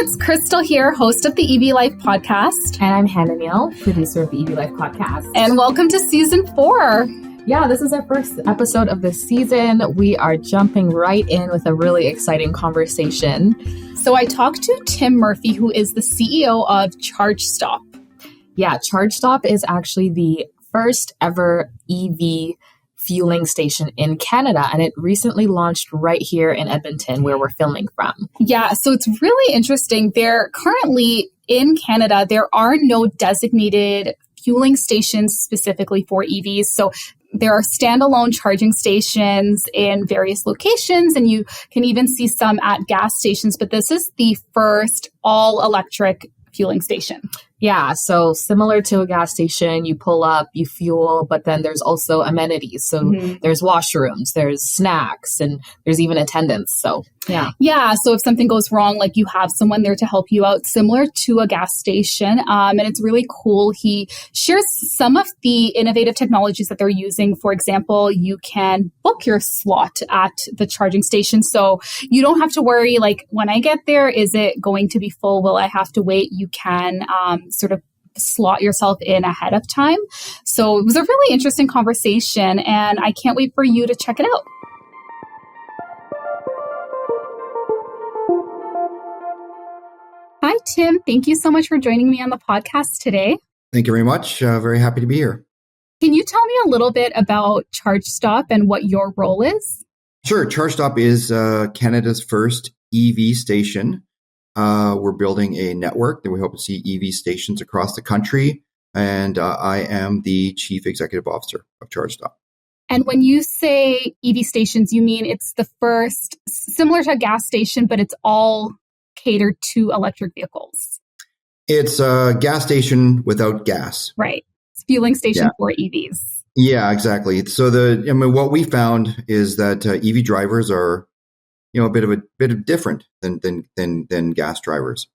it's Crystal here, host of the EV Life podcast. And I'm Hannah Neal, producer of the EV Life podcast. And welcome to season 4. Yeah, this is our first episode of the season. We are jumping right in with a really exciting conversation. So I talked to Tim Murphy, who is the CEO of ChargeStop. Yeah, ChargeStop is actually the first ever EV fueling station in Canada, and it recently launched right here in Edmonton, where we're filming from. Yeah, so it's really interesting. There currently in Canada, there are no designated fueling stations specifically for EVs. So there are standalone charging stations in various locations, and you can even see some at gas stations, but this is the first all-electric fueling station. Yeah, so similar to a gas station, you pull up, you fuel, but then there's also amenities. So there's washrooms, there's snacks, and there's even attendance. So Yeah, so if something goes wrong, like you have someone there to help you out, similar to a gas station. And it's really cool. He shares some of the innovative technologies that they're using. For example, you can book your slot at the charging station. So you don't have to worry, like, when I get there, is it going to be full? Will I have to wait? You can sort of slot yourself in ahead of time. So it was a really interesting conversation, and I can't wait for you to check it out. Hi, Tim. Thank you so much for joining me on the podcast today. Thank you very much. Very happy to be here. Can you tell me a little bit about ChargeStop and what your role is? Sure. ChargeStop is Canada's first EV station. We're building a network that we hope to see EV stations across the country. And I am the Chief Executive Officer of ChargeStop. And when you say EV stations, you mean it's the first, similar to a gas station, but it's all catered to electric vehicles. It's a gas station without gas. Right. It's a fueling station for EVs. Yeah, exactly. So what we found is that EV drivers are, a bit of different than gas drivers,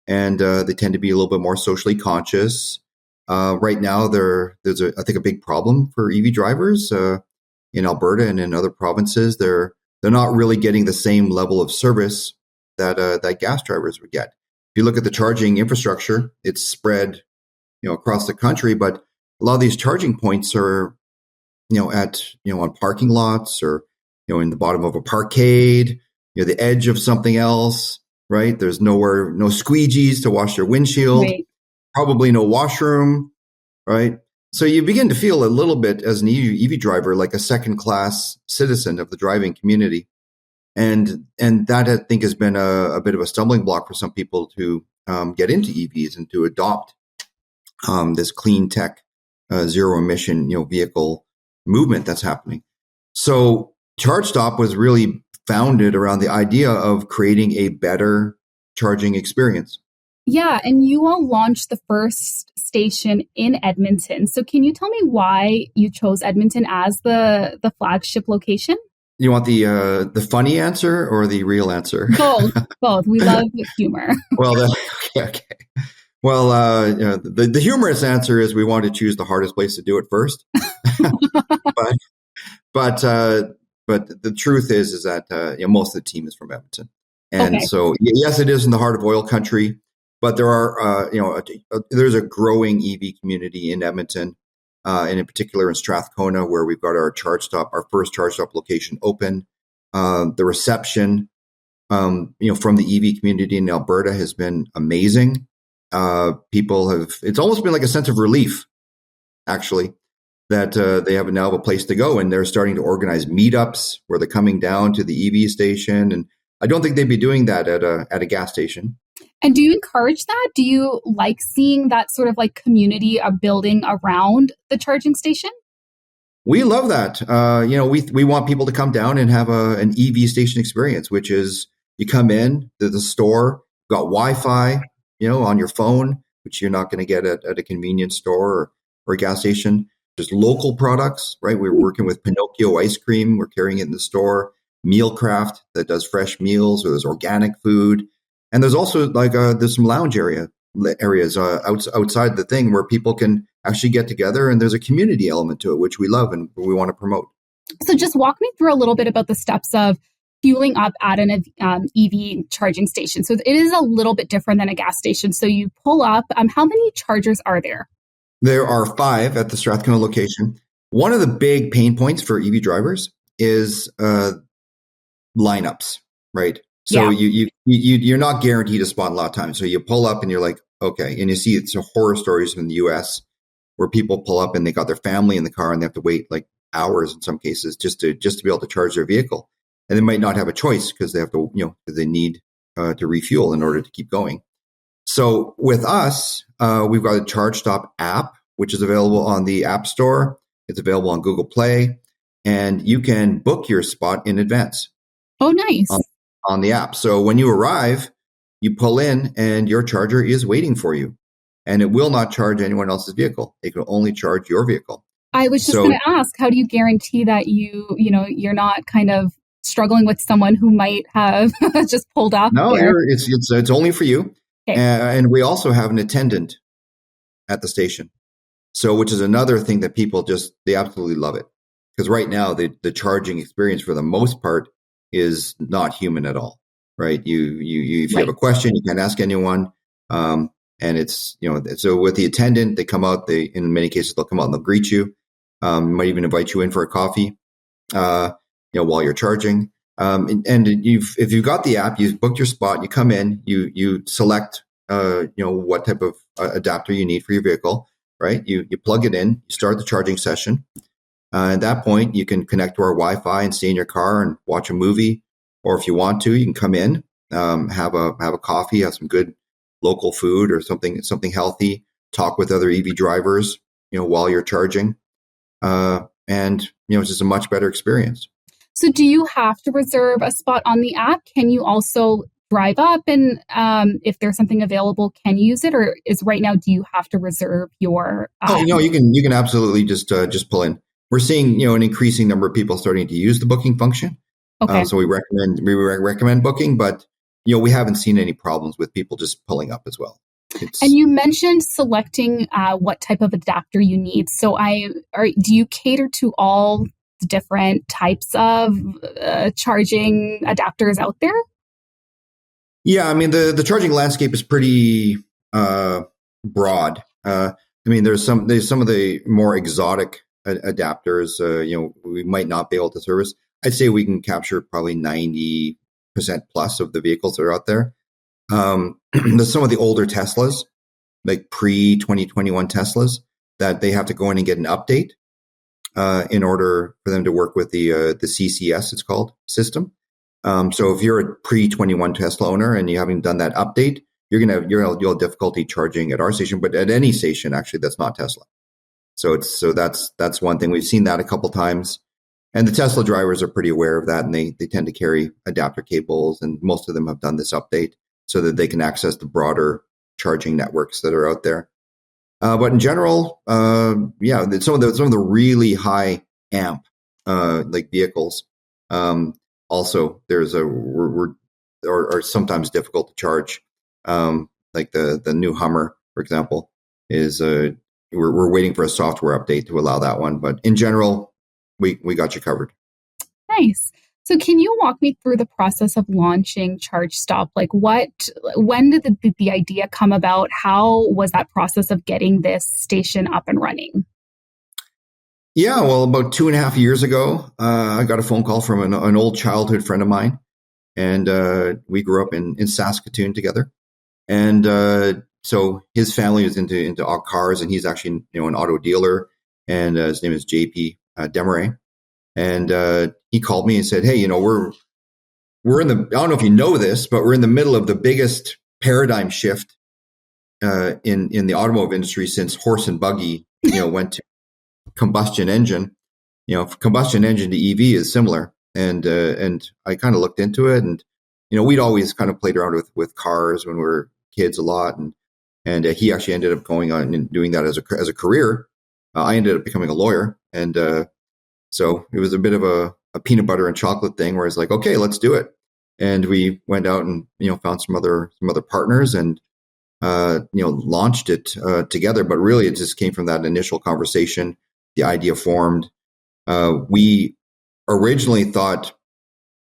and they tend to be a little bit more socially conscious. Right now, there's I think a big problem for EV drivers in Alberta and in other provinces. They're not really getting the same level of service that gas drivers would get. If you look at the charging infrastructure, it's spread, across the country, but a lot of these charging points are, on parking lots or, in the bottom of a parkade, the edge of something else, right? There's no squeegees to wash your windshield, right. Probably no washroom, right? So you begin to feel a little bit as an EV driver like a second-class citizen of the driving community. And that, I think, has been a bit of a stumbling block for some people to get into EVs and to adopt this clean tech, zero emission, vehicle movement that's happening. So ChargeStop was really founded around the idea of creating a better charging experience. Yeah, and you all launched the first station in Edmonton. So can you tell me why you chose Edmonton as the flagship location? You want the funny answer or the real answer? Both. We love humor. Well, okay. Well, the humorous answer is we wanted to choose the hardest place to do it first. but the truth is that most of the team is from Edmonton, and so yes, it is in the heart of oil country. But there are there's a growing EV community in Edmonton. And in particular in Strathcona, where we've got our first ChargeStop location open. The reception, from the EV community in Alberta has been amazing. It's almost been like a sense of relief, actually, that they have a place to go, and they're starting to organize meetups where they're coming down to the EV station. And I don't think they'd be doing that at a gas station. And do you encourage that? Do you like seeing that sort of like community building around the charging station? We love that. We want people to come down and have an EV station experience, which is you come in to the store, got Wi-Fi, on your phone, which you're not going to get at a convenience store or a gas station. There's local products, right? We're working with Pinocchio ice cream. We're carrying it in the store. Mealcraft that does fresh meals, or there's organic food. And there's also there's some lounge areas outside the thing where people can actually get together, and there's a community element to it, which we love and we want to promote. So just walk me through a little bit about the steps of fueling up at an EV charging station. So it is a little bit different than a gas station. So you pull up. How many chargers are there? There are 5 at the Strathcona location. One of the big pain points for EV drivers is lineups, right? So you're not guaranteed a spot a lot of times. So you pull up and you're like, okay, and you see it's horror stories from the U.S. where people pull up and they got their family in the car and they have to wait like hours in some cases just to be able to charge their vehicle, and they might not have a choice because they have to, they need to refuel in order to keep going. So with us, we've got a ChargeStop app, which is available on the App Store. It's available on Google Play, and you can book your spot in advance. Oh, nice. On the app. So when you arrive, you pull in and your charger is waiting for you, and it will not charge anyone else's vehicle. It can only charge your vehicle. I was just going to ask, how do you guarantee that you're not kind of struggling with someone who might have just pulled up? No, it's only for you. Okay. And we also have an attendant at the station. So, which is another thing that people they absolutely love it. Because right now, the charging experience for the most part is not human at all, right? If you have a question, you can't ask anyone. And it's, so with the attendant, they come out, in many cases, they'll come out and they'll greet you. Might even invite you in for a coffee, while you're charging. If you've got the app, you've booked your spot, you come in, you select, what type of adapter you need for your vehicle. Right? You plug it in, you start the charging session. At that point, you can connect to our Wi-Fi and stay in your car and watch a movie. Or if you want to, you can come in, have a coffee, have some good local food or something healthy, talk with other EV drivers, while you're charging. And it's just a much better experience. So do you have to reserve a spot on the app? Can you also drive up and if there's something available, can you use it, or is right now do you have to reserve your? You can absolutely just pull in. We're seeing an increasing number of people starting to use the booking function. Okay. So we recommend booking, but we haven't seen any problems with people just pulling up as well. And you mentioned selecting what type of adapter you need. So do you cater to all the different types of charging adapters out there? Yeah, I mean, the charging landscape is pretty broad. There's some of the more exotic adapters, we might not be able to service. I'd say we can capture probably 90% plus of the vehicles that are out there. There's some of the older Teslas, like pre-2021 Teslas, that they have to go in and get an update in order for them to work with the CCS, it's called, system. So if you're a pre-21 Tesla owner and you haven't done that update, you'll have difficulty charging at our station, but at any station actually that's not Tesla. So that's one thing. We've seen that a couple times, and the Tesla drivers are pretty aware of that, and they tend to carry adapter cables, and most of them have done this update so that they can access the broader charging networks that are out there. But in general, some of the really high amp like vehicles. Also, are sometimes difficult to charge. Like the new Hummer, for example, is we're waiting for a software update to allow that one. But in general, we got you covered. Nice. So can you walk me through the process of launching ChargeStop? Like when did the idea come about? How was that process of getting this station up and running? Yeah, well, about 2.5 years ago, I got a phone call from an old childhood friend of mine, and we grew up in Saskatoon together. And so his family is into cars, and he's actually an auto dealer, and his name is JP Desmarais. And he called me and said, "Hey, we're in the, I don't know if you know this, but we're in the middle of the biggest paradigm shift in the automotive industry since horse and buggy, went to combustion engine. Combustion engine to EV is similar." And I kind of looked into it, and we'd always kind of played around with cars when we were kids a lot, and he actually ended up going on and doing that as a career. I ended up becoming a lawyer, and so it was a bit of a peanut butter and chocolate thing where it's like, okay, let's do it. And we went out and found some other partners and launched it together. But really, it just came from that initial conversation. The idea formed. We originally thought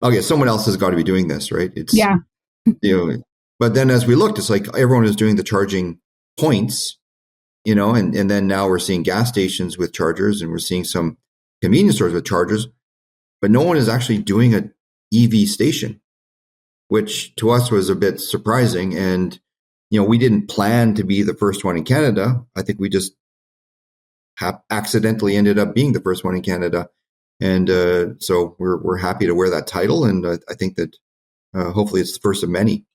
okay, someone else has got to be doing this, right? It's, Yeah. But then as we looked, it's like everyone is doing the charging points, and then now we're seeing gas stations with chargers, and we're seeing some convenience stores with chargers, but no one is actually doing an EV station, which to us was a bit surprising. And, we didn't plan to be the first one in Canada. I think we just accidentally ended up being the first one in Canada. And so we're happy to wear that title. And I think that hopefully it's the first of many.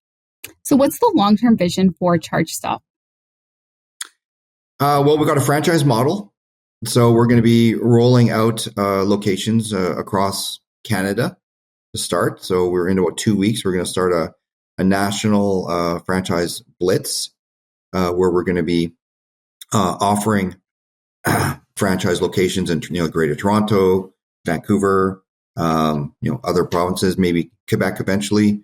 So what's the long-term vision for ChargeStop? Well, we've got a franchise model. So we're going to be rolling out locations across Canada to start. So we're in about 2 weeks. We're going to start a national franchise blitz where we're going to be offering franchise locations in Greater Toronto, Vancouver, other provinces, maybe Quebec eventually.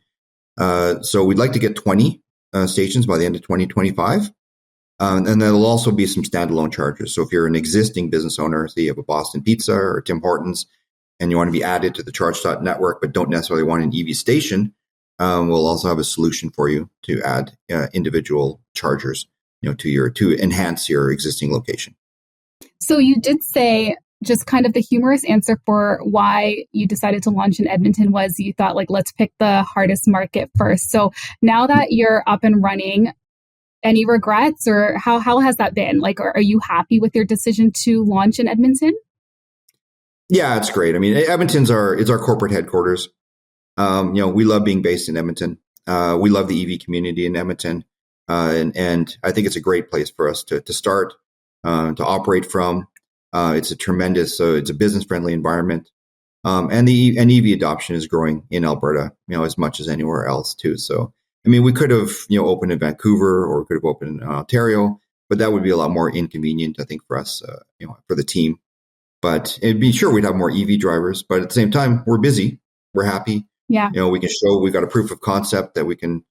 So we'd like to get 20 stations by the end of 2025. And then there'll also be some standalone chargers. So if you're an existing business owner, say you have a Boston Pizza or Tim Hortons, and you want to be added to the ChargeStop network, but don't necessarily want an EV station, we'll also have a solution for you to add individual chargers, to enhance your existing location. So you did say, just kind of the humorous answer for why you decided to launch in Edmonton was you thought, let's pick the hardest market first. So now that you're up and running, any regrets, or how has that been? Are you happy with your decision to launch in Edmonton? Yeah, it's great. I mean, Edmonton's it's our corporate headquarters. We love being based in Edmonton. We love the EV community in Edmonton. And I think it's a great place for us to start, to operate from. It's a business friendly environment. And EV adoption is growing in Alberta, as much as anywhere else too. So, we could have, opened in Vancouver, or we could have opened in Ontario, but that would be a lot more inconvenient, I think, for us, for the team. But it'd be sure we'd have more EV drivers, but at the same time, we're busy, we're happy. Yeah. We can show, we've got a proof of concept that we can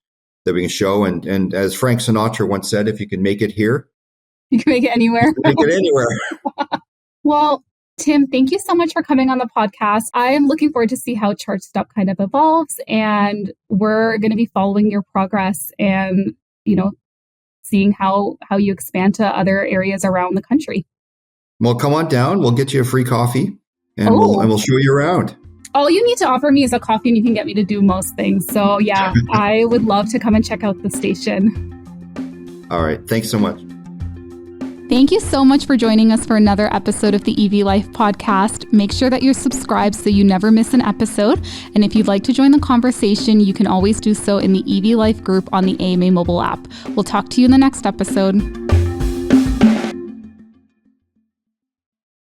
show. And as Frank Sinatra once said, if you can make it here, you can make it anywhere. Make it anywhere. Well, Tim, thank you so much for coming on the podcast. I am looking forward to see how ChargeStop kind of evolves, and we're going to be following your progress and, seeing how you expand to other areas around the country. Well, come on down. We'll get you a free coffee, and we'll show you around. All you need to offer me is a coffee, and you can get me to do most things. So yeah, I would love to come and check out the station. All right. Thanks so much. Thank you so much for joining us for another episode of the EV Life podcast. Make sure that you're subscribed so you never miss an episode. And if you'd like to join the conversation, you can always do so in the EV Life group on the AMA mobile app. We'll talk to you in the next episode.